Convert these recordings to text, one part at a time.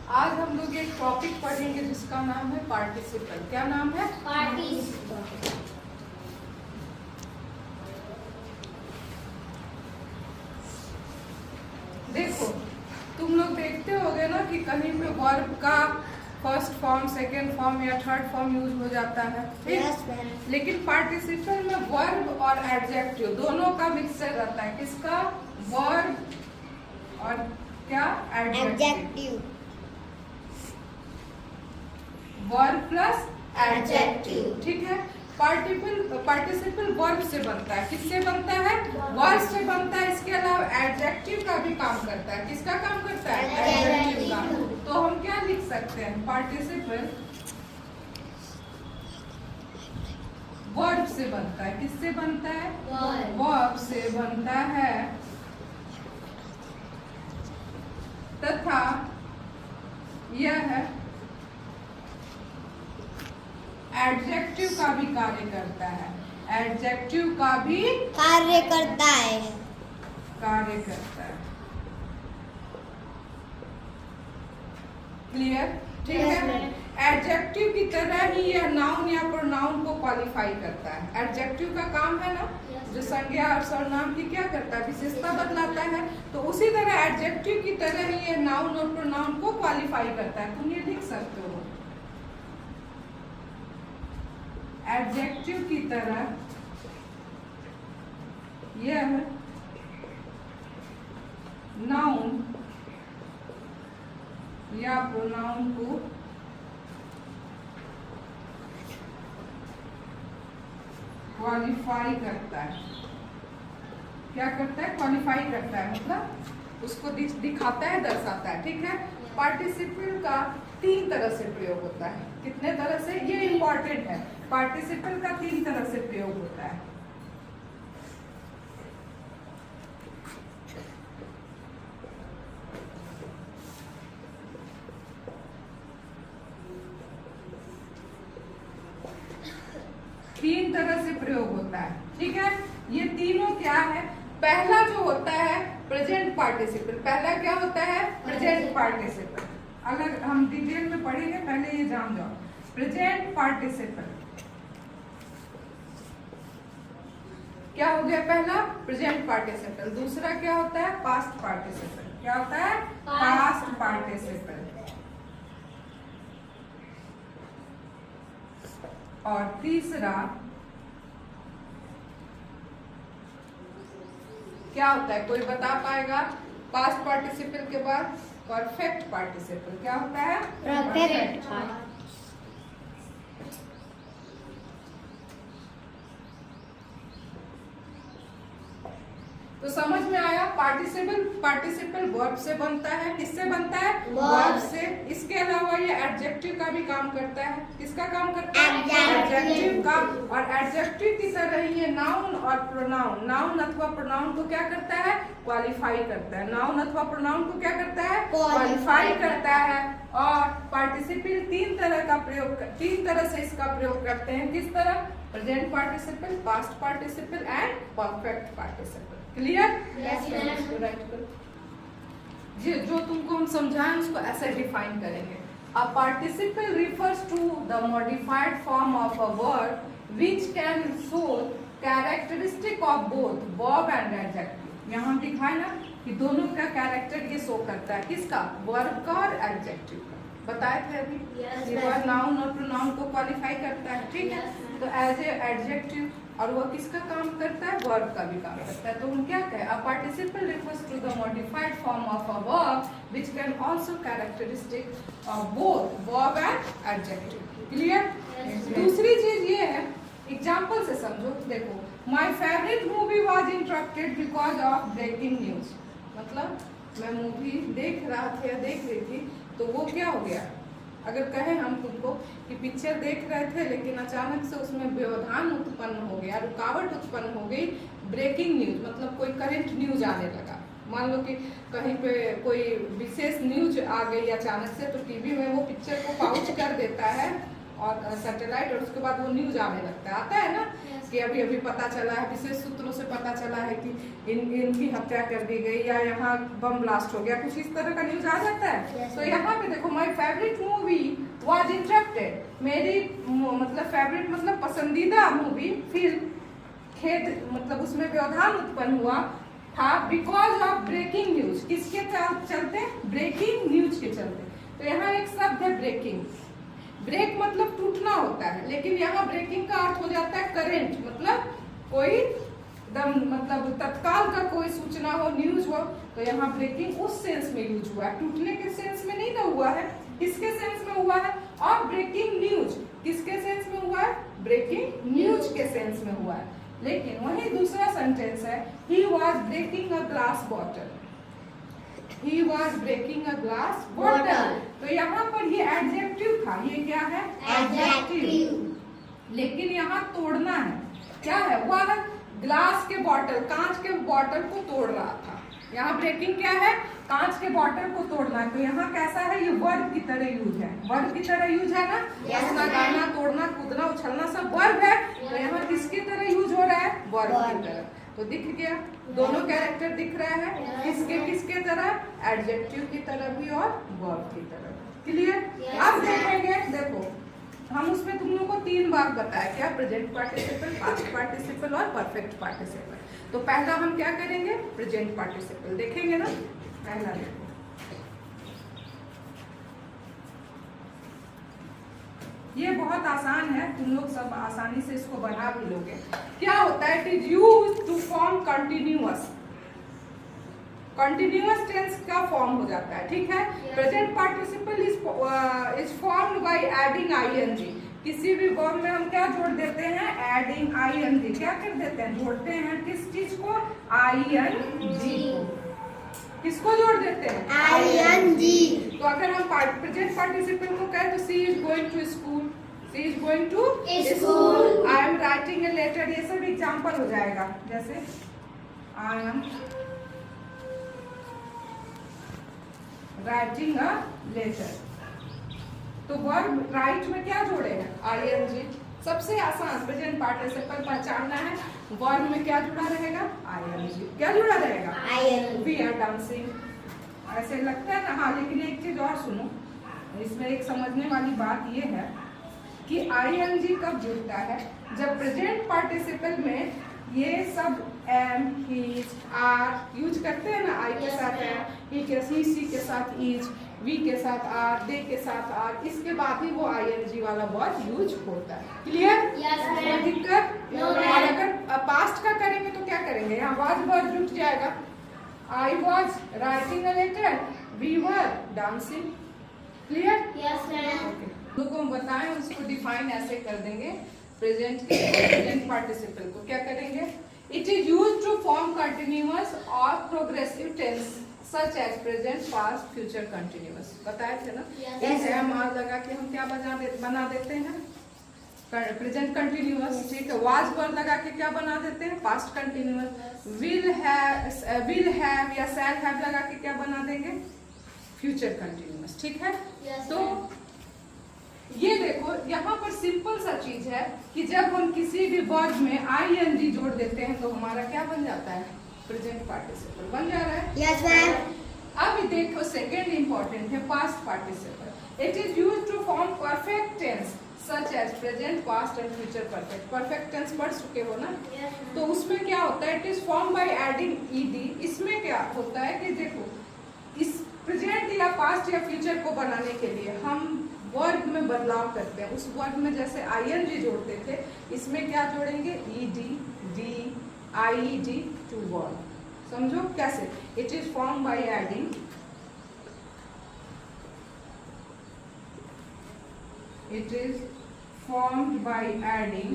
आज हम लोग एक टॉपिक पढ़ेंगे जिसका नाम है पार्टिसिपल। क्या नाम है? पार्टिसिपल। देखो, तुम लोग देखते होगे ना कि कहीं पे वर्ब का फर्स्ट फॉर्म, सेकेंड फॉर्म या थर्ड फॉर्म यूज हो जाता है, ठीक? लेकिन पार्टिसिपल में वर्ब और एडजेक्टिव दोनों का मिक्सचर रहता है। किसका? वर्ब और क्या? एडजेक्टिव। वर्ब प्लस एडजेक्टिव, ठीक है। पार्टिसिपल वर्ब से बनता है। किससे बनता है? वर्ब से बनता है। इसके अलावा एडजेक्टिव का भी काम करता है। किसका काम करता है? एडजेक्टिव का। तो हम क्या लिख सकते हैं? पार्टिसिपल वर्ब से बनता है। किससे बनता है? वर्ब से बनता है तथा यह एडजेक्टिव का भी कार्य करता है। एडजेक्टिव का भी कार्य करता है। क्लियर? ठीक है। एडजेक्टिव की तरह ही यह नाउन या प्रोनाउन को क्वालिफाई करता है। एडजेक्टिव का काम है ना, जो संज्ञा और सर्वनाम की क्या करता है? विशेषता बदलाता है। तो उसी तरह एडजेक्टिव की तरह ही यह नाउन और प्रोनाउन को क्वालिफाई करता है। तुम ये लिख सकते हो, एडजेक्टिव की तरह यह नाउन या प्रोनाउन को क्वालिफाई करता है। क्या करता है? क्वालिफाई करता है, मतलब उसको दिखाता है, दर्शाता है, ठीक है। पार्टिसिपल का 3 तरह से प्रयोग होता है। कितने तरह से? ये इंपॉर्टेंट है। पार्टिसिपल का 3 तरह से प्रयोग होता है। तीन तरह से प्रयोग होता है, ठीक है। ये तीनों क्या है? पहला जो होता है प्रेजेंट पार्टिसिपल। पहला क्या होता है? Present participle. अगर हम डिटेल में पढ़ेंगे, पहले ये जान जाओ। प्रेजेंट पार्टिसिपल क्या हो गया? पहला प्रेजेंट पार्टिसिपल। दूसरा क्या होता है? Past participle. क्या होता है? Past participle. और तीसरा क्या होता है? कोई बता पाएगा? पास्ट पार्टिसिपल के बाद परफेक्ट पार्टिसिपल। क्या होता है? परफेक्ट। तो समझ में आया? पार्टिसिपल वर्ब से बनता है। किससे बनता है? वर्ब से। इसके अलावा ये एडजेक्टिव का भी काम करता है। किसका काम करता है? एडजेक्टिव का। और एडजेक्टिव की तरह ही ये नाउन और प्रोनाउन, नाउन अथवा प्रोनाउन को क्या करता है? क्वालिफाई करता है। नाउन अथवा प्रोनाउन को क्या करता है? क्वालिफाई करता है। और पार्टिसिपल 3 तरह से इसका प्रयोग करते हैं। किस तरह? Present participle, past participle and perfect participle. Clear? जो तुमको हम समझाएं उसको ऐसे डिफाइन करेंगे। A participle refers to the modified form of a verb which can show characteristic of both verb and adjective. यहाँ दिखाए ना कि दोनों का कैरेक्टर ये शो करता है। किसका? वर्ब का और एडजेक्टिव का। बताए थे अभी। ये वर्ब नाउन और प्रोनाउन को क्वालिफाई करता है, ठीक है। तो एज ए एडजेक्टिव, और वो किसका काम करता है? वर्ब का भी काम करता है। तो हम क्या कहें? A participle refers to the modified form of a verb which can also characteristic of both verb and adjective. Clear? दूसरी चीज ये है, एग्जांपल से समझो। देखो, my favourite movie was interrupted because of breaking news. मतलब मैं मूवी देख रही थी, तो वो क्या हो गया? अगर कहें हम तुमको कि पिक्चर देख रहे थे लेकिन अचानक से उसमें व्यवधान उत्पन्न हो गया, रुकावट उत्पन्न हो गई, ब्रेकिंग न्यूज, मतलब कोई करंट न्यूज आने लगा। मान लो कि कहीं पे कोई विशेष न्यूज आ गई अचानक से, तो टीवी में वो पिक्चर को पाउच कर देता है और सैटेलाइट, और उसके बाद वो न्यूज आने लगता है। आता है ना कि अभी अभी पता चला है, विशेष सूत्रों से पता चला है कि इनकी हत्या कर दी गई या यहाँ बम ब्लास्ट हो गया, कुछ इस तरह का न्यूज आ जाता है। Yes, तो यहाँ पे देखो my favourite movie was interrupted, मेरी मतलब फेवरेट मतलब पसंदीदा मूवी फिल्म खेद मतलब उसमें व्यवधान उत्पन्न हुआ था बिकॉज ऑफ ब्रेकिंग न्यूज। किसके चलते? ब्रेकिंग न्यूज के चलते। तो यहाँ एक शब्द है ब्रेकिंग। ब्रेक मतलब टूटना होता है, लेकिन यहाँ ब्रेकिंग का अर्थ हो जाता है करंट, मतलब कोई दम मतलब तत्काल का कोई सूचना हो, न्यूज हो। तो यहाँ ब्रेकिंग उस सेंस में यूज हुआ है, टूटने के सेंस में नहीं ना हुआ है। किसके सेंस में हुआ है? और ब्रेकिंग न्यूज किसके सेंस में हुआ है? ब्रेकिंग न्यूज के सेंस में हुआ है। लेकिन वही दूसरा सेंटेंस है he was breaking a glass bottle, he was breaking a glass bottle. तो यहाँ पर ये एडजेक्टिव था, ये क्या है? एडजेक्टिव। लेकिन यहाँ तोड़ना है, क्या है? वह ग्लास के बॉटल, कांच के बॉटल को तोड़ रहा था। यहाँ ब्रेकिंग क्या है? कांच के बॉटल को तोड़ना है। तो यहाँ कैसा है? ये वर्ब की तरह यूज है, वर्ब की तरह यूज है ना। हंसना, गाना, तोड़ना, कूदना, उछलना सब वर्ब है। तो यहाँ किसकी तरह यूज हो रहा है? वर्ब की तरह। तो दिख गया, दोनों कैरेक्टर दिख रहा है। किसके किसके तरह? एडजेक्टिव की तरह भी और वर्ब की तरह। क्लियर? अब देखेंगे, देखो हम उसमें तुम लोगों को 3 बार बताया, क्या? प्रेजेंट पार्टिसिपल, पास्ट पार्टिसिपल और परफेक्ट पार्टिसिपल। तो पहला हम क्या करेंगे? प्रेजेंट पार्टिसिपल देखेंगे ना। पहला देखो, ये बहुत आसान है, तुम लोग सब आसानी से इसको बना भी लोगे। क्या होता है? It is used to form continuous, continuous tense का फॉर्म हो जाता है, ठीक है। Present participle is formed by adding ING. किसी भी वर्ब में हम क्या जोड़ देते हैं? Adding ING. क्या कर देते हैं? जोड़ते हैं किस चीज को? आईएनजी को। किसको जोड़ देते हैं? आईएनजी। तो अगर हम प्रेजेंट पार्टिसिपल को कहें तो she is going to school, she is going to school. I am writing a letter, ये सब एग्जांपल हो जाएगा। जैसे I am writing a letter, तो वर्ब राइट में क्या जोड़े हैं? आईएनजी। सबसे आसान प्रेजेंट पार्टिसिपल पहचानना है, वर्ब में क्या जुड़ा रहेगा? आईएनजी। क्या जुड़ा रहेगा? आईएनजी। वी आर डांसिंग, ऐसे लगता है ना। हाँ, लेकिन एक चीज और सुनो, इसमें एक समझने वाली बात ये है कि आईएनजी कब जुड़ता है? जब प्रेजेंट पार्टिसिपल में ये सब एम, हीज, आर यूज करते हैं ना। आई के साथ एम, ही के सी के साथ इज, वी के साथ आर, दे के साथ आर, इसके बाद ही वो आईएनजी वाला वर्ड यूज होता है। क्लियर? कोई दिक्कत? और अगर पास्ट का करेंगे तो क्या करेंगे? यहाँ वाज वर्ड जुट जाएगा। I was writing a letter, we were dancing. Clear? लोगों को हम बताएं, उसको डिफाइन ऐसे कर देंगे। प्रेजेंट पार्टिसिपल को क्या करेंगे? It is used to form continuous or progressive tense such as present, past, future continuous. बताए थे ना। इस एम आर लगा के हम क्या बना देते हैं? प्रेजेंट कंटिन्यूअस, ठीक है। वाज वर्ड लगा के क्या बना देते हैं? Past continuous. विल हैव या शैल हैव लगा के क्या बना देंगे? फ्यूचर कंटिन्यूअस, ठीक है। तो ये देखो, यहाँ पर सिंपल सा चीज है कि जब हम किसी भी वर्ड में आईएनजी जोड़ देते हैं तो हमारा क्या बन जाता है? प्रेजेंट पार्टिसिपल बन जा रहा है। Yes ma'am. अब देखो सेकेंड इंपॉर्टेंट है past participle. It is used to form perfect tense such as present, past and future perfect. Perfect tense पढ़ चुके हो ना। तो उसमें क्या होता है? It is form by adding ED. इसमें क्या होता है कि देखो, इस प्रेजेंट या पास्ट या फ्यूचर को बनाने के लिए हम वर्ब में बदलाव करते हैं। उस वर्ब में जैसे आईएनजी जोड़ते थे, इसमें क्या जोड़ेंगे? ED, D, ID to verb. समझो कैसे? It is form by adding it is formed by adding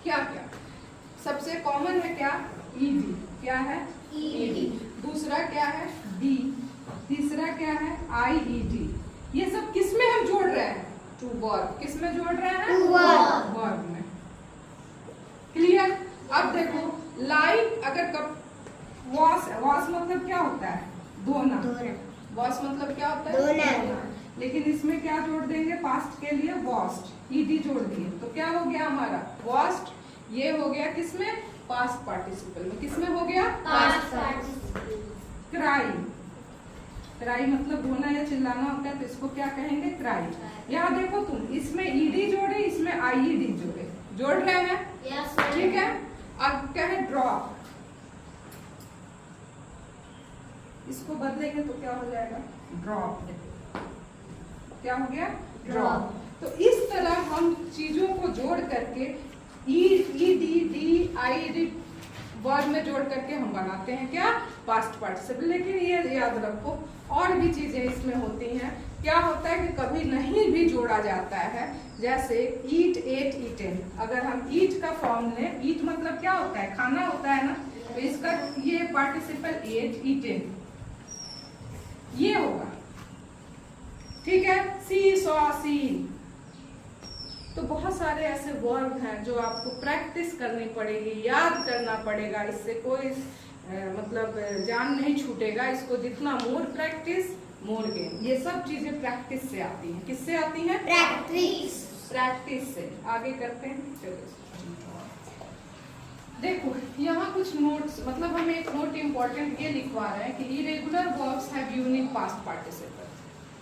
क्या क्या? सबसे कॉमन है क्या? ईडी। क्या है? ईडी। दूसरा क्या है? डी। तीसरा क्या है? आईईडी। ये सब किस में हम जोड़ रहे हैं? To verb. किस में जोड़ रहे हैं? To verb. वर्ब में। क्लियर? अब देखो, लाइक अगर कब वॉश, वॉश मतलब क्या होता है? धोना। वॉश मतलब क्या होता है? धोना। लेकिन इसमें क्या जोड़ देंगे? पास्ट के लिए वॉश्ड, ईडी जोड़ दिए तो क्या हो गया हमारा? वॉश्ड। ये हो गया किसमें? पास्ट पार्टिसिपल में। किसमें हो गया? Past participle. क्राई। क्राई मतलब रोना या चिल्लाना होता है, तो इसको क्या कहेंगे? क्राई। यहाँ देखो तुम, इसमें ईडी जोड़े, इसमें आईईडी जोड़े, जोड़ रहे हैं? Yes, sir. ठीक है। अब क्या है? ड्रॉप। इसको बदलेंगे तो क्या हो जाएगा? ड्रॉप। क्या हो गया? ड्रॉप। तो इस तरह हम चीजों को जोड़ करके ईडी वर्ड में जोड़ करके हम बनाते हैं क्या? Past participle. लेकिन ये याद रखो और भी चीजें इसमें होती हैं। क्या होता है कि कभी नहीं भी जोड़ा जाता है, जैसे ईट, एट, ईटेन। अगर हम ईट का फॉर्म लें, ईट मतलब क्या होता है? खाना होता है ना, तो इसका ये पार्टिसिपल एट, ईटेन ये होगा। ठीक है। सी, सॉ, सीन। तो बहुत सारे ऐसे वर्ब हैं जो आपको प्रैक्टिस करनी पड़ेगी, याद करना पड़ेगा। इससे कोई मतलब जान नहीं छूटेगा। इसको जितना मोर प्रैक्टिस मोर गेन। ये सब चीजें प्रैक्टिस से आती हैं। किससे आती हैं? Practice. प्रैक्टिस से। आगे करते हैं। चलो देखो, यहाँ कुछ नोट्स, मतलब हम एक नोट इंपॉर्टेंट ये लिखवा रहे हैं कि irregular verbs have unique past participle.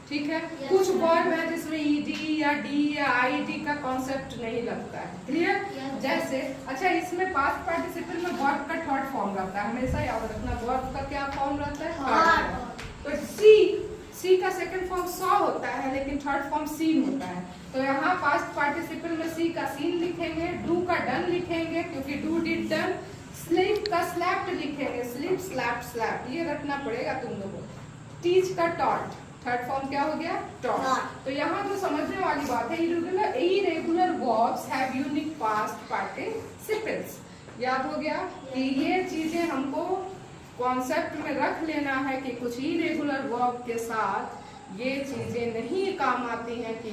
ठीक है। Yes, कुछ ma'am. वर्ब है जिसमें ईडी या डी या आईडी का कॉन्सेप्ट नहीं लगता है। क्लियर? Yes. जैसे अच्छा, इसमें पास्ट पार्टिसिपल में वर्ब का थर्ड फॉर्म रहता है, हमेशा याद रखना। वर्ब का क्या फॉर्म रहता है? Third. तो सी का सेकंड फॉर्म सॉ होता है, लेकिन थर्ड फॉर्म सीन होता है। तो यहाँ पास्ट पार्टिसिपल में सी का सीन लिखेंगे, डू का डन लिखेंगे क्योंकि डू डिड डन, स्लीप का स्लैप्ड लिखेंगे, स्लीप स्लैप्ड स्लैप्ड। ये रखना पड़ेगा तुम लोगों को। टीच का टॉट, थर्ड फॉर्म क्या हो गया? टॉट। तो यहाँ जो समझने वाली बात है, irregular verbs have unique past participles. याद हो गया कि ये चीजें हमको कॉन्सेप्ट में रख लेना है कि कुछ इरेगुलर वर्ब के साथ ये चीजें नहीं काम आती हैं कि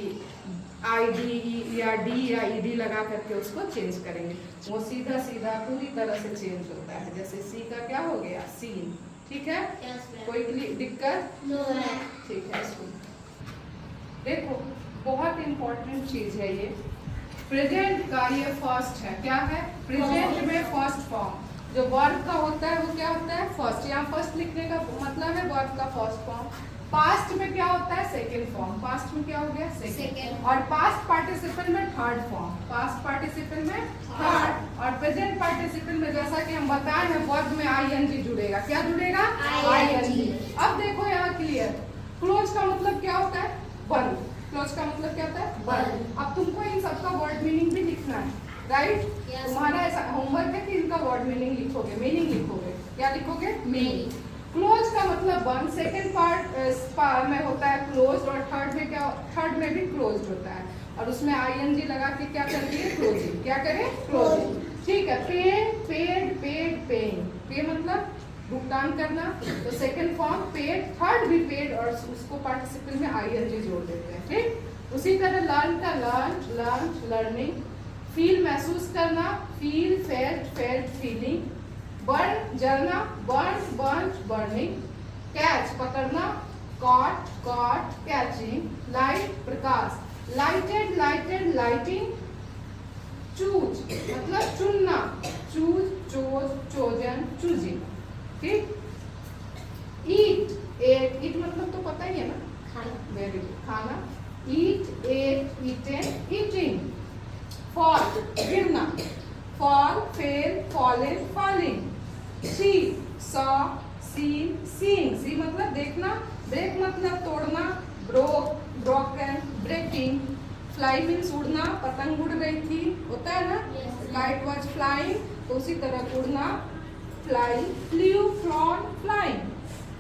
आईडी या डी या ईडी लगा करके उसको चेंज करेंगे। वो सीधा सीधा पूरी तरह से चेंज होता है। जैसे सी का क्या हो गया? सीन। ठीक है। Yes, ma'am. कोई दिक्कत? No, ma'am. ठीक है। इसको देखो, बहुत इंपॉर्टेंट चीज है ये। प्रेजेंट का ये फर्स्ट है। क्या है? प्रेजेंट में फर्स्ट फॉर्म जो वर्ब का होता है वो क्या होता है? फर्स्ट। यहाँ फर्स्ट लिखने का मतलब है वर्ब का फर्स्ट फॉर्म। पास्ट में क्या होता है? Second form. पास्ट में क्या हो गया? सेकेंड। और पास्ट पार्टिसिपल में थर्ड फॉर्म। पास्ट पार्टिसिपल में थर्ड। और प्रेजेंट पार्टिसिपल में जैसा कि हम बताए हैं, वर्ब में आईएनजी जुड़ेगा। क्या जुड़ेगा? आईएनजी। अब देखो यहाँ क्लियर। क्लोज का मतलब क्या होता है? बंद। क्लोज का मतलब क्या होता है? बंद। अब तुमको इन सबका वर्ड मीनिंग भी लिखना है, राइट? Yes. तुम्हारा ऐसा होमवर्क है कि इनका वर्ड मीनिंग लिखोगे, मीनिंग लिखोगे। क्या लिखोगे? मीनिंग। क्लोज का मतलब बंद, सेकंड पार्ट में होता है क्लोज, और थर्ड में क्या? थर्ड में भी क्लोज होता है, और उसमें आईएनजी लगा के क्या करती है? क्लोजिंग। क्या करें? क्लोजिंग। ठीक है। Paid, paid, paid, paying. पे मतलब भुगतान करना, तो सेकंड फॉर्म पेड, थर्ड भी पेड, और उसको पार्टिसिपल में आईएनजी जोड़ देते हैं। ठीक। उसी तरह लर्न का लर्न, लर्न, लर्निंग। फील महसूस करना, feel, felt, felt, feeling. Burn जलना, बर्न, बर्न, बर्निंग। कैच पकड़ना, कॉट, कॉट, कैचिंग। लाइट प्रकाश, लाइटेड, लाइटेड, लाइटिंग। चूज मतलब चुनना, चूज, चोज, चोजन, चूजिंग। ठीक। ईट, एट, ईट मतलब तो पता ही है ना? खाना. वेरी गुड, खाना। Eat, ate, eaten, eating. Fall गिरना, fall, fell, fallen, falling. See, saw, seen, seeing. See मतलब देखना, ब्रेक मतलब तोड़ना, broke, broken, breaking. Fly means उड़ना, पतंग उड़ रही थी, होता है ना? Yes. लाइट वॉज फ्लाइंग, तो उसी तरह उड़ना, fly, flew, flown, flying.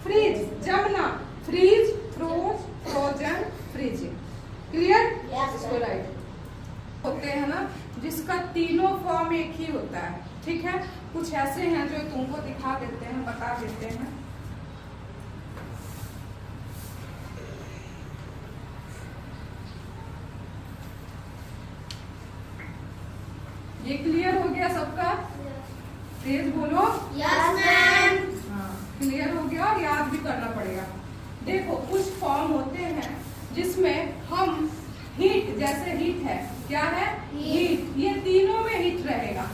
Freeze जमना, freeze, froze, frozen, freezing. Clear? Yes, इसको sir. राइट होते हैं ना, जिसका तीनों फॉर्म एक ही होता है। ठीक है। कुछ ऐसे हैं जो तुमको दिखा देते हैं, बता देते हैं। ये क्लियर हो गया सबका? तेज बोलो। Yes, ma'am. हाँ, क्लियर हो गया, और याद भी करना पड़ेगा। देखो, कुछ फॉर्म होते हैं जिसमें हम हीट, जैसे हीट है, क्या है? हीट. ये तीनों में हीट रहेगा।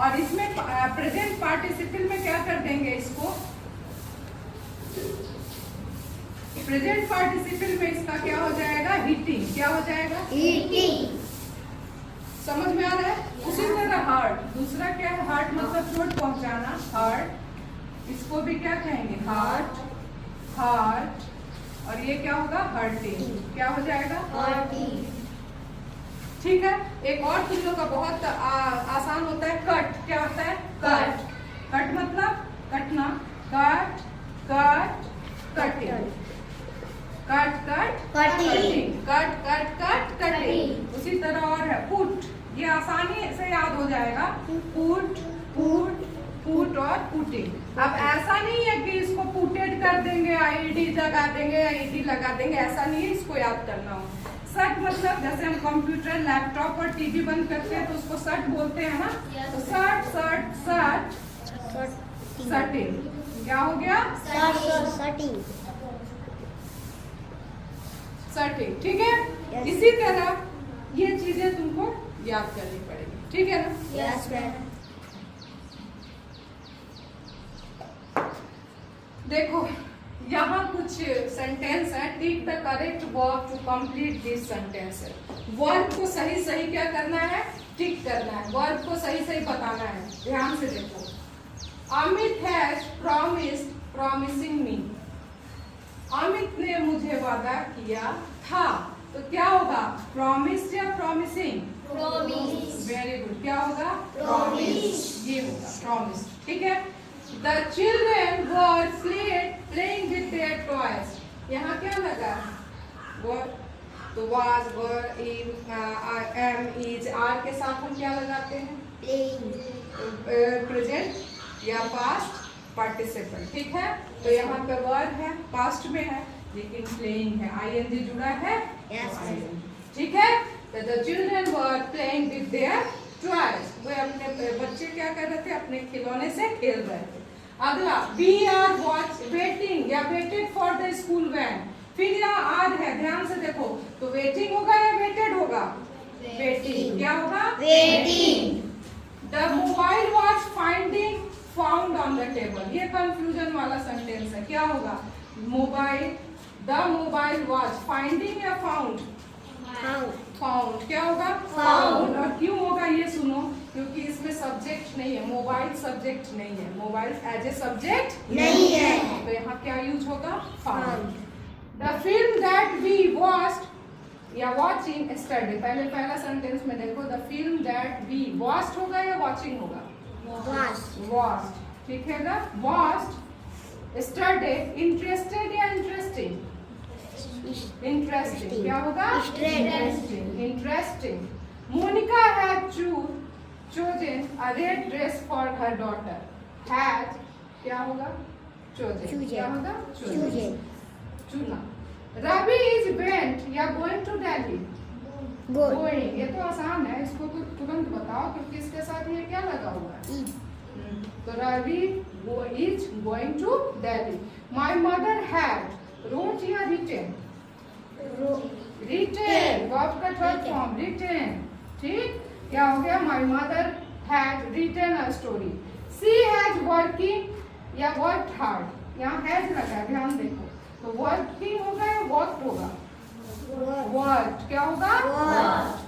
और इसमें प्रेजेंट पार्टिसिपल में क्या कर देंगे इसको, प्रेजेंट पार्टिसिपल में इसका क्या हो जाएगा, हीटिंग। क्या हो जाएगा, Eating. समझ में आ रहा है। उसी तरह हार्ट, दूसरा क्या है, हार्ट मतलब चोट पहुंचाना, हार्ट, इसको भी क्या कहेंगे, हार्ट, हार्ट, और ये क्या होगा, हर्टिंग। क्या हो जाएगा, Hurting. ठीक है। एक और तुम लोग का बहुत आसान होता है, कट। क्या होता है, कट। कट मतलब कटना, cut cut cutting, cut cut Cutting. Cut cut cut cutting. Cutting. उसी तरह और है पुट, ये आसानी से याद हो जाएगा, पुट पुट पुट और पुटिंग। अब ऐसा नहीं है कि इसको पुटेड कर देंगे, आईडी लगा देंगे, आईडी लगा देंगे, ऐसा नहीं है, इसको याद करना हो। सट मतलब जैसे हम कंप्यूटर, लैपटॉप और टीवी बंद करते हैं तो उसको सट बोलते हैं ना, तो सट सट सट सटिंग। क्या हो गया, Cutting. सटिंग, ठीक है। Yes. इसी तरह ये चीजें तुमको याद करनी पड़ेगी, ठीक है ना। Yes, ma'am. देखो यहाँ कुछ सेंटेंस है, take the correct verb to complete this sentence है। वर्ब को सही सही क्या करना है, टिक करना है, वर्ब को सही सही बताना है। ध्यान से देखो, अमित हैज प्रॉमिस्ड प्रॉमिसिंग मी, अमित ने मुझे वादा किया था, तो क्या होगा, प्रॉमिस्ड या प्रॉमिसिंग, Promise. Very good. क्या होगा, Promise. ये होगा प्रॉमिस, ठीक है। The children were playing with their toys. यहाँ क्या लगा, were, तो was, were, am, is, are के साथ हम क्या लगाते हैं, Playing. प्रेजेंट या पास्ट पार्टिसिपल, ठीक है। तो यहाँ पे वर है, पास्ट में है, लेकिन प्लेइंग है, आईएनजी जुड़ा है, Yes, तो ING, ठीक है। तो the children were playing with their toys. वे अपने बच्चे क्या कर रहे थे, अपने खिलौने से खेल रहे थे। अगला, we are waiting या waited for the school van. फिर यहाँ आर है, ध्यान से देखो, तो वेटिंग होगा या वेटेड होगा, वेटिंग। क्या होगा, Waiting. The mobile was found on the table. ये कंफ्यूजन वाला सेंटेंस है, क्या होगा, mobile, the mobile was finding या found, Found. फाउंड। क्या होगा, Found. और क्यों होगा ये सुनो, क्योंकि इसमें सब्जेक्ट नहीं है, मोबाइल सब्जेक्ट नहीं है, मोबाइल एज ए सब्जेक्ट नहीं है। तो यहाँ क्या यूज होगा, found. Found. The film that we watched या वॉचिंग यस्टरडे, पहला सेंटेंस में देखो, the film that we watched होगा या वॉचिंग होगा, Watched. वॉच्ड, ठीक है ना, वॉच्ड यस्टरडे। इंटरेस्टेड या इंटरेस्टिंग, इंटरेस्टिंग। क्या होगा, Interesting. Interesting. Monica had chosen a red dress for her daughter. Had क्या होगा, chosen। क्या होगा, Chosen. चुना। रवि is went या going to Delhi, Go. going, ये तो आसान है, इसको तो तुरंत बताओ क्योंकि इसके साथ ये क्या लगा हुआ है, तो Ravi is going to Delhi. My mother had, wrote या written, written, वर्ब का थर्ड फॉर्म written, ठीक। क्या हो गया, my mother had written a story. She has working या worked hard, यहाँ has लगा, ध्यान देखो, तो working होगा या worked होगा, worked। क्या होगा, Worked.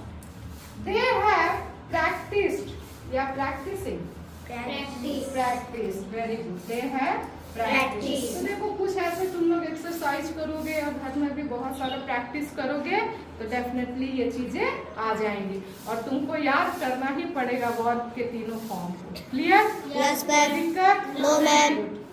they have practiced या practicing, Practice. practice, very good, they have practice। तो देखो कुछ ऐसे तुम लोग एक्सरसाइज करोगे और घर में भी बहुत सारा प्रैक्टिस करोगे तो डेफिनेटली ये चीजें आ जाएंगी, और तुमको याद करना ही पड़ेगा वर्ब के तीनों फॉर्म को। Clear, Yes, ma'am. दिक्कत, No, ma'am. Good.